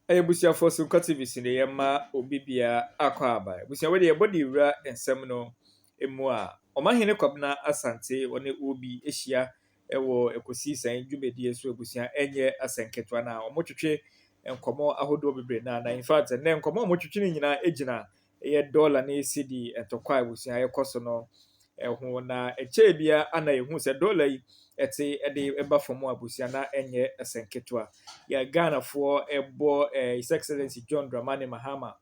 Ebusia Forson activists in the Yama Obibia Aquaba. Busia where the body ra and seminal emua. Omahine Kobna Asante, one Ubi Asia, Ewo Ecosis and Jubedi Busia, Enye Asenketwana, or Mochuche, and Como Ahodo Bibrina. In fact, and then Como Mochuchin in our Ejina, $1 ne CD and Tokai Busia Cosono, Ehuna, Echebia, Anna, who said $1 ete ede eba fomo abusiana enye esenketwa ya Ghana for ebo His Excellency John Dramani Mahama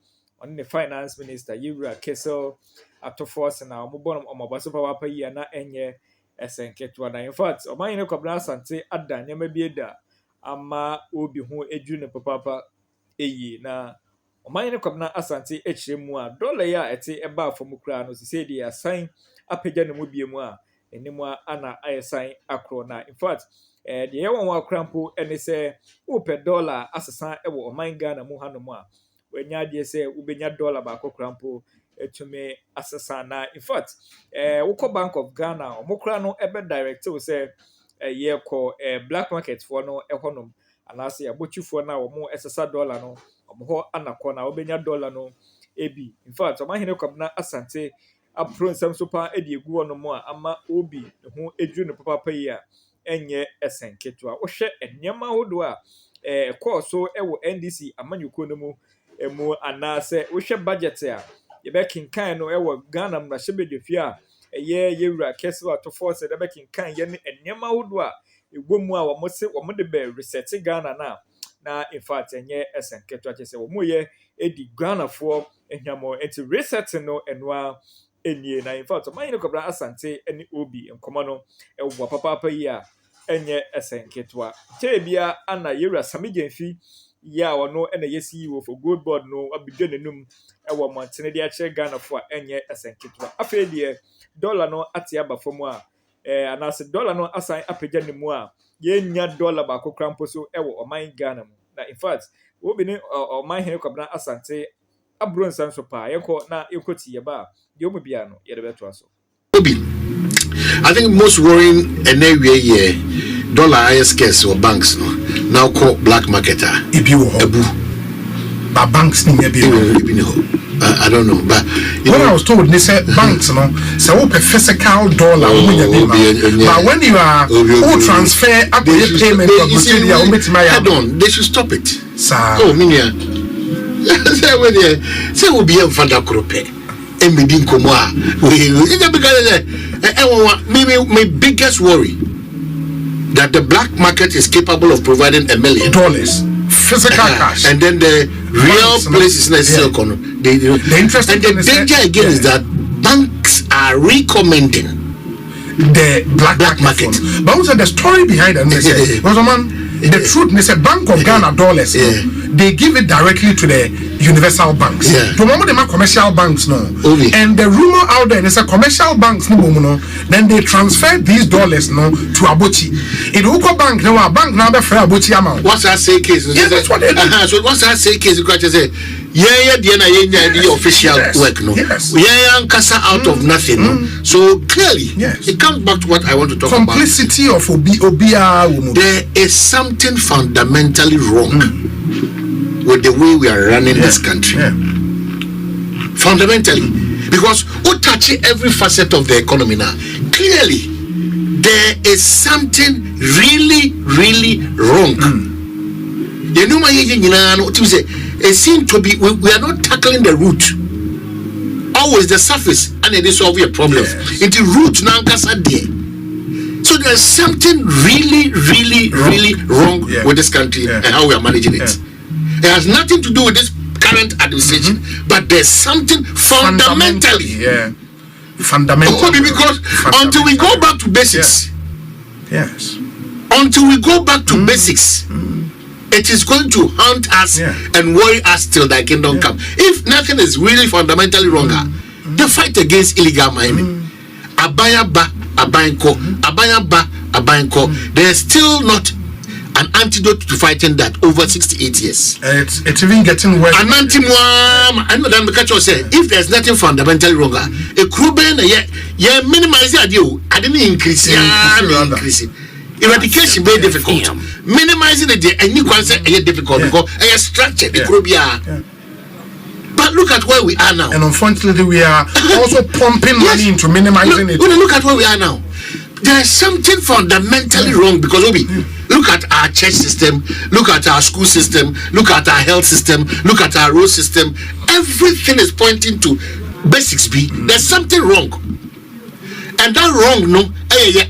on the finance minister Yura Kessel ato Forson na omobon omobaso papa yi na enye esenketwa na in fact oman kwabra asante ada nyama bieda ama obi ho edu ne papa eyi na oman kwabna asante echiremu a dollar ya ete eba fomo kra no se dey assign apagya ne mu biemu a enimwa ana ayesan akro na in fact the yewan wa krampo ene se upe dollar asesa ewo oman Ghana mu hanomu a wenya de se ubenya dollar ba krampo etume asesa na in fact woko Bank of Ghana omokra no ebe direct we say ye ko black market for no ehonom anase abochifo na omo esesa dollar no omo anakọ na obenya dollar no ebi in fact omahene kwabna asante apron sam sopa edi egu ono mo ama obi ho edu ne papa yi a enye esenketwa wo hwe enyema hodo a course so ewo NDC amanyuko no mu emu anase wo hwe budget a ye be kinkan no ewo Ghana mrahye a ye yewura Kessel to force de be kinkan ye ne enyema hodo a egwomu a wo mo de be reset Ghana na in fact enye esenketwa chese wo mo ye edi Ghana for enyamo enti reset no enwa enie na in fact man kwabra asante eni obi enkomo no ewo papa yi a enye esenketwa tebia ana yewura samigenfi ya wono ena yesi wo for gold board no abidwe nenum ewo montene de ache Ghana for enye esenketwa afa de dollar no ate aba fomu a anase dollar no asan apagya ne mu a yenya dollar ba kokrampo so ewo oman Ghana mu na in fact obi ne oman hene kwabra asante abron sanso pa yeko na ekoti yeba de omu bia no ye de beto aso obi I think most worrying anyway dollar ISKs or banks no now call black marketer ebu but banks ni ebi I don't know but when I was told they said banks no so open physical dollar but when you are who transfer up the payment of material they should stop it sir minia say we be a fanda krope emedi nkomo a my biggest worry that the black market is capable of providing $1 million physical cash and then the real places in the silicon the interest and the danger again is that banks are recommending the black market but also the story behind it the truth they say Bank of Ghana dollars they give it directly to the universal banks to mama them commercial banks no and the rumor out there is a commercial banks no then they transfer these dollars no to Abochi in Uko bank now a bank now for Abochi amount what's that say case that's what they do. So what's that say case because say the official work no kasa out of nothing so clearly it comes back to what I want to talk about complicity of Obia there is something fundamentally wrong with the way we are running this country fundamentally because we touch every facet of the economy now clearly there is something really wrong you know my it seems to be we are not tackling the root always the surface and it is solve your problems into root now there so there's something really wrong with this country and how we are managing it. It has nothing to do with this current administration, but there's something fundamentally. Because until we go back to basics, until we go back to basics, it is going to haunt us and worry us till thy kingdom come. If nothing is really fundamentally wrong, the fight against illegal mining, there's still not an antidote to fighting that over 68 years. It's even getting worse. I know that because say if there's nothing fundamentally wrong, a Kruben minimize the idea. I didn't increase. eradication very difficult. Minimizing it, and you can say difficult because a structure it could be. But look at where we are now. And unfortunately, we are also pumping money into minimizing it. Look at where we are now. There is something fundamentally wrong because look at our church system, look at our school system, look at our health system, look at our road system. Everything is pointing to basics B. There's something wrong. And that wrong, no,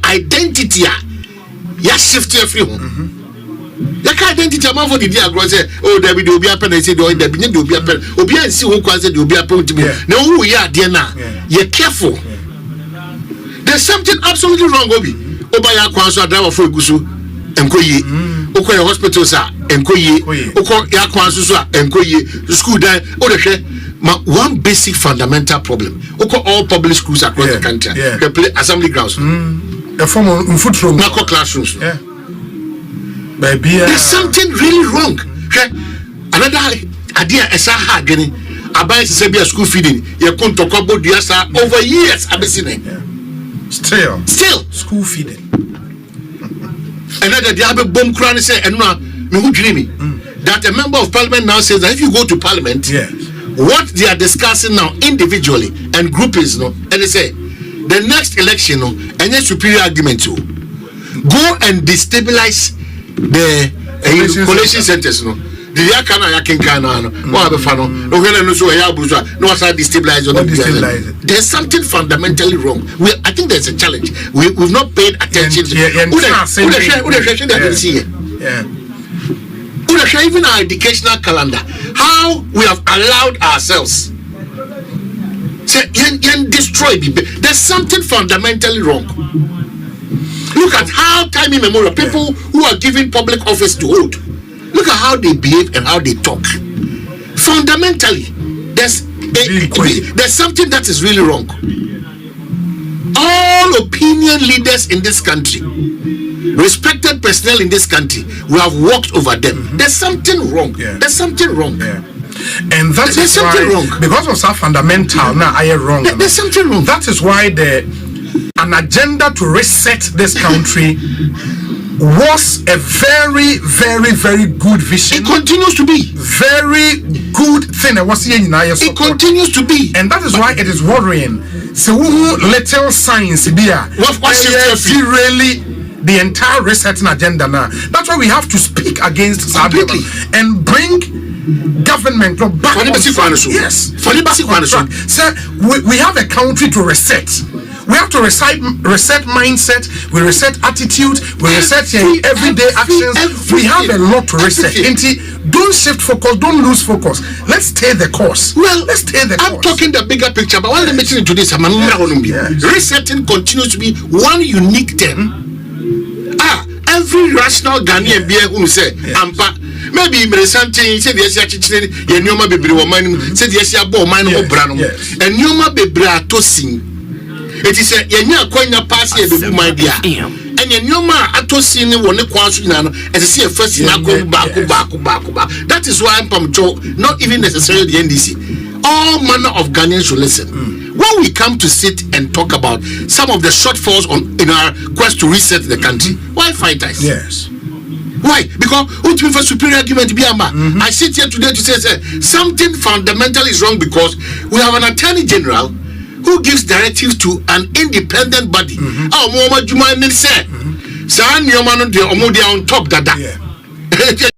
identity, shift everyone. The identity among for the dear girl say, oh, there will be a pen. I said, oh, there will be a pen. Obi and see who can say there will be a pen to me. No, we are dear now. You're careful. There's something absolutely wrong, Obi. Obaya Kwanso driver for Gusu, Enkoye. Okoye hospital, sir, Enkoye. Oko Ya Kwanso, Enkoye. The school there, one basic fundamental problem. Oko all public schools across the country. They play assembly grounds. A form of foot room. Not classrooms. There's something really wrong. Another idea is getting about school feeding. You come to Kobo Diasa over years. I've seen it. Still school feeding. Another diabe bomb crown say and no who dreaming that a member of parliament now says that if you go to parliament, what they are discussing now individually and groupings, and they say the next election, and a superior argument to go and destabilize the collation centers, no. The yakana yakinkana no have fano no no so ya bruza no was destabilize on the. There's something fundamentally wrong. I think there's a challenge. We've not paid attention to even our educational calendar, how we have allowed ourselves to destroy people. There's something fundamentally wrong. Look at how time immemorial people who are given public office to hold. Look at how they behave and how they talk. Fundamentally, there's something that is really wrong. All opinion leaders in this country, respected personnel in this country, we have walked over them. There's something wrong. There's something wrong. And that is why, wrong. Because of some fundamental, now I am wrong. There's something wrong. That is why an agenda to reset this country was a very, very, very good vision. It continues to be very good thing. It continues to be, and that is why it is worrying. So little science there. Really, the entire resetting agenda now. That's why we have to speak against completely and bring government back on track. Yes, so we have a country to reset. We have to reset mindset, we reset attitude, we reset everyday actions. We have a lot to reset. Don't shift focus, don't lose focus. Let's stay the course. Let's stay the course. I'm talking the bigger picture, but while I'm mentioning to this, resetting continues to be one unique thing. Every rational Ghanaian being who say, maybe something said yes, you know, baby, woman said yes, you bought mine or brand, and you might be bratosin. It is a Yanya Koina pass here, the my dear. And Yanyoma Atosini won the Quasunano as a see a first in Baku. That is why I'm not even necessarily the NDC. All manner of Ghanaians should listen. When we come to sit and talk about some of the shortfalls in our quest to reset the country, why fight us? Yes. Why? Because ultimately for superior argument to be I sit here today to say something fundamental is wrong because we have an attorney general who gives directives to an independent body. On top dada.